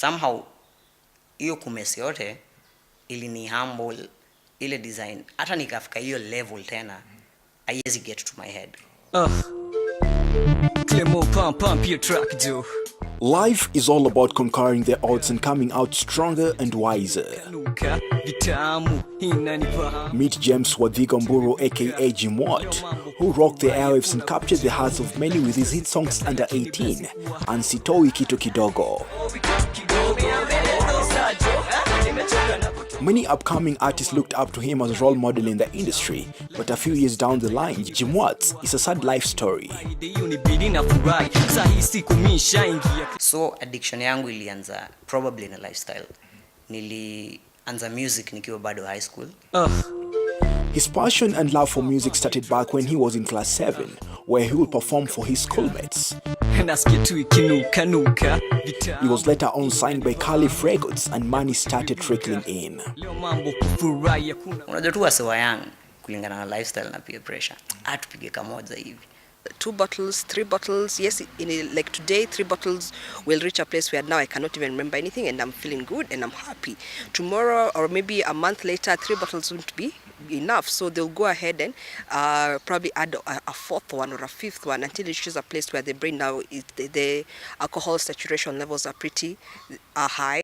somehow hiyo kumesi yote ilini humble ile design, hata nikafika hiyo level tena haiwezi get to my head. Pump your track, Joe. Life is all about conquering the odds and coming out stronger and wiser. Meet James Wadhigamburu aka Jimwat, who rocked the airwaves and captured the hearts of many with his hit songs Under 18 and Sitoi Kitu Kidogo. Many upcoming artists looked up to him as a role model in the industry, but a few years down the line, Jimwat is a sad life story. So addiction yangu ilianza probably in a lifestyle. Nilianza music nikiwa bado high school. His passion and love for music started back when he was in class 7, where he would perform for his schoolmates. He was later on signed by Caliph Records and money started trickling in. Unajua tu wasewa young kulingana na lifestyle na peer pressure. Atupige kamoja hivi. 2 bottles, 3 bottles, yes, like today 3 bottles will reach a place where now I cannot even remember anything and I'm feeling good and I'm happy. Tomorrow or maybe a month later 3 bottles won't be enough, so they'll go ahead and probably add a 4th one or a 5th one until it reaches a place where the brain now the alcohol saturation levels are pretty high.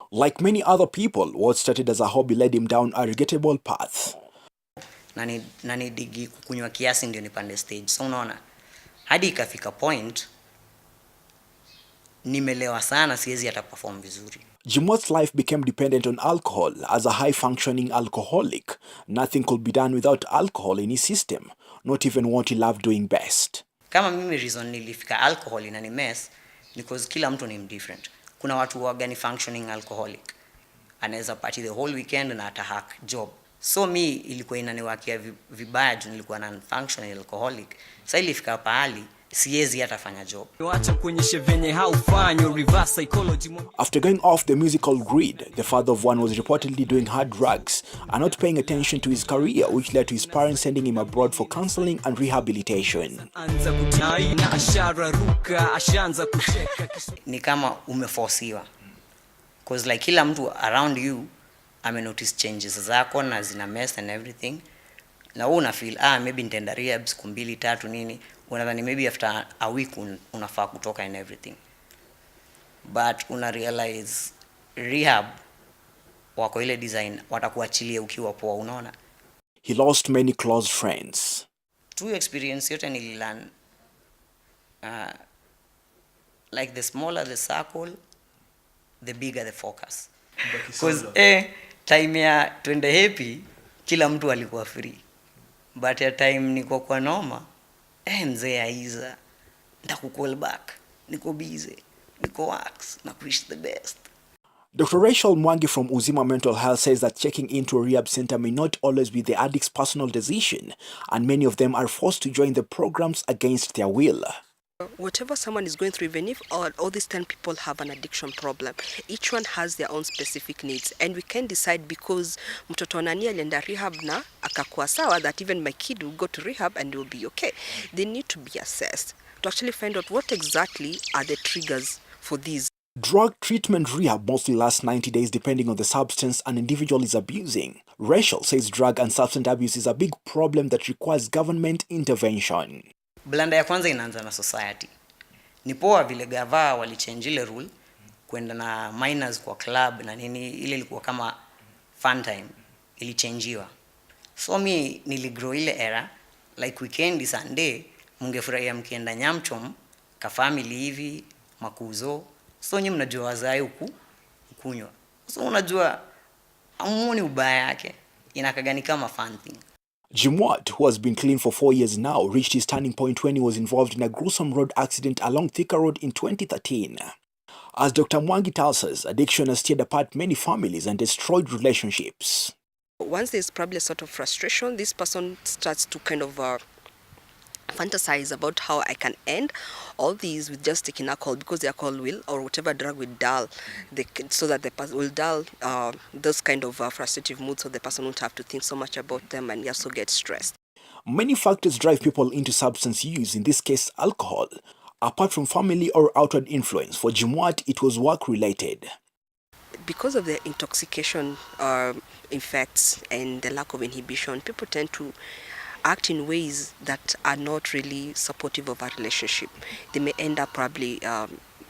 Like many other people, what started as a hobby led him down a regrettable path. Nani digi kukunywa kiasi ndio nipande stage. So unaona hadi ikafika point nimelewa sana, siwezi hata perform vizuri. Jimwat's life became dependent on alcohol. As a high-functioning alcoholic, nothing could be done without alcohol in his system, not even what he loved doing best. Kama mimi reason nilifika alcohol inani mess because kila mtu ni different. Kuna watu wagani functioning alcoholic, anaweza party the whole weekend na atahack job. So me ilikuwa inaniwakia vibaya juu nilikuwa non-functional alcoholic. Sasa ilifika pahali siwezi hata fanya job. After going off the musical grid, the father of one was reportedly doing hard drugs and not paying attention to his career, which led to his parents sending him abroad for counseling and rehabilitation. Ni kama umeforsiwa. Cause like kila mtu around you notice changes zako na zina mess and everything. Na wewe una feel maybe nitaenda rehab siku 2-3 nini. Unadhani maybe after a week unafaa kutoka and everything. But una realize rehab wako ile design watakuachilia ukiwa poa, unaona. He lost many close friends. True experience yote nililearn like the smaller the circle, the bigger the focus. Because time ya twende happy kila mtu alikuwa free, but ya time niko kwa noma mzee aiza ndakukall back, niko busy, niko wax na wish the best. Dr. Rachel Mwangi from Uzima Mental Health says that checking into a rehab center may not always be the addict's personal decision, and many of them are forced to join the programs against their will. Whatever someone is going through, even if all these 10 people have an addiction problem, each one has their own specific needs, and we can decide because mtoto nani alienda rehab na akakuwa sawa that even my kid will go to rehab and will be okay. They need to be assessed to actually find out what exactly are the triggers for these. Drug treatment rehab mostly lasts 90 days depending on the substance an individual is abusing. Rachel says drug and substance abuse is a big problem that requires government intervention. Blanda ya kwanza inaanza na society. Ni poa vile gava walichange ile rule kwenda na minors kwa club na nini, ile ilikuwa kama fun time ilichangiwa. So mi niligrow ile era like weekend Sunday mungefurahia mkienda nyamchom ka family hivi makuzo. So nyinyi mnajua wazai huku kunywa. So unajua amuoni ubaya yake, inakagani kama fun thing. Jimwat, who has been clean for 4 years now, reached his turning point when he was involved in a gruesome road accident along Thika Road in 2013. As Dr. Mwangi tells us, addiction has teared apart many families and destroyed relationships. Once there's probably a sort of frustration, this person starts to kind of fantasize about how I can end all these with just taking alcohol, because the alcohol will, or whatever drug will dull, so that the person will dull those kind of frustrative moods, so the person won't have to think so much about them and also get stressed. Many factors drive people into substance use, in this case alcohol. Apart from family or outward influence, for Jimwat it was work-related. because of the intoxication effects and the lack of inhibition, people tend to act in ways that are not really supportive of a relationship. They may end up probably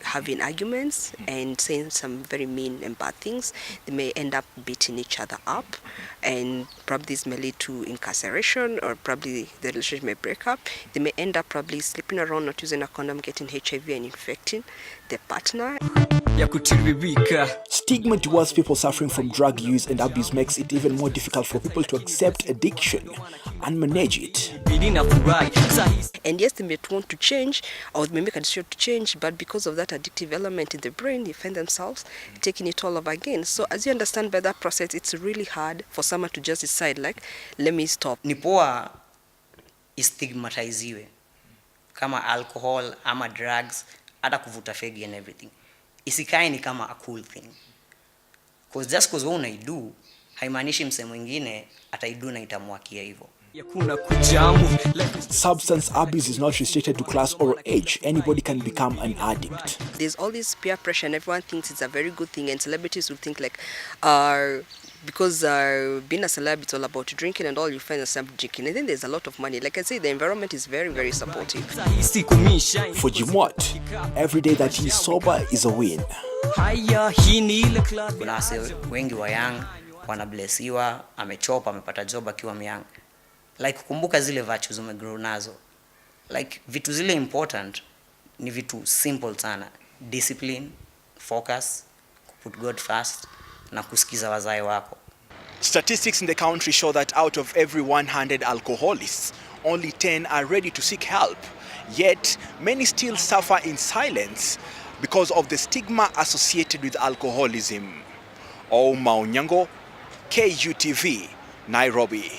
having arguments and saying some very mean and bad things. They may end up beating each other up, and probably this may lead to incarceration, or probably the relationship may break up. They may end up probably sleeping around, not using a condom, getting HIV and infecting their partner. Stigma towards people suffering from drug use and abuse makes it even more difficult for people to accept addiction and manage it. And yes, they may want to change, or they may make a decision to change, but because of that addictive element in the brain, they find themselves taking it all over again. So as you understand by that process, it's really hard for someone to just decide, like, let me stop. Ni poa istigmatiziwe kama alcohol ama drugs, hata kuvuta fegi and everything. Isikae ni kama a cool thing. Because just because wewe unaidu haimaanishi mse mwingine ataidu na itamwakia hivyo. Substance abuse is not restricted to class or age. Anybody can become an addict. There's all this peer pressure and everyone thinks it's a very good thing, and celebrities will think like, because being a celeb, it's all about drinking and all, you find yourself drinking. And then there's a lot of money. Like I say, the environment is very, very supportive. For Jimwat, every day that he's sober is a win. Kuna wase wengi wa young wanablessiwa, amechopa, amepata job akiwa young. Like kumbuka zile virtues umegrow nazo. Like vitu zile important ni vitu simple sana. Discipline, focus, put God first, na kusikiza wazae wako. Statistics in the country show that out of every 100 alcoholics, only 10 are ready to seek help. Yet, many still suffer in silence because of the stigma associated with alcoholism. Ouma, Onyango, KUTV, Nairobi.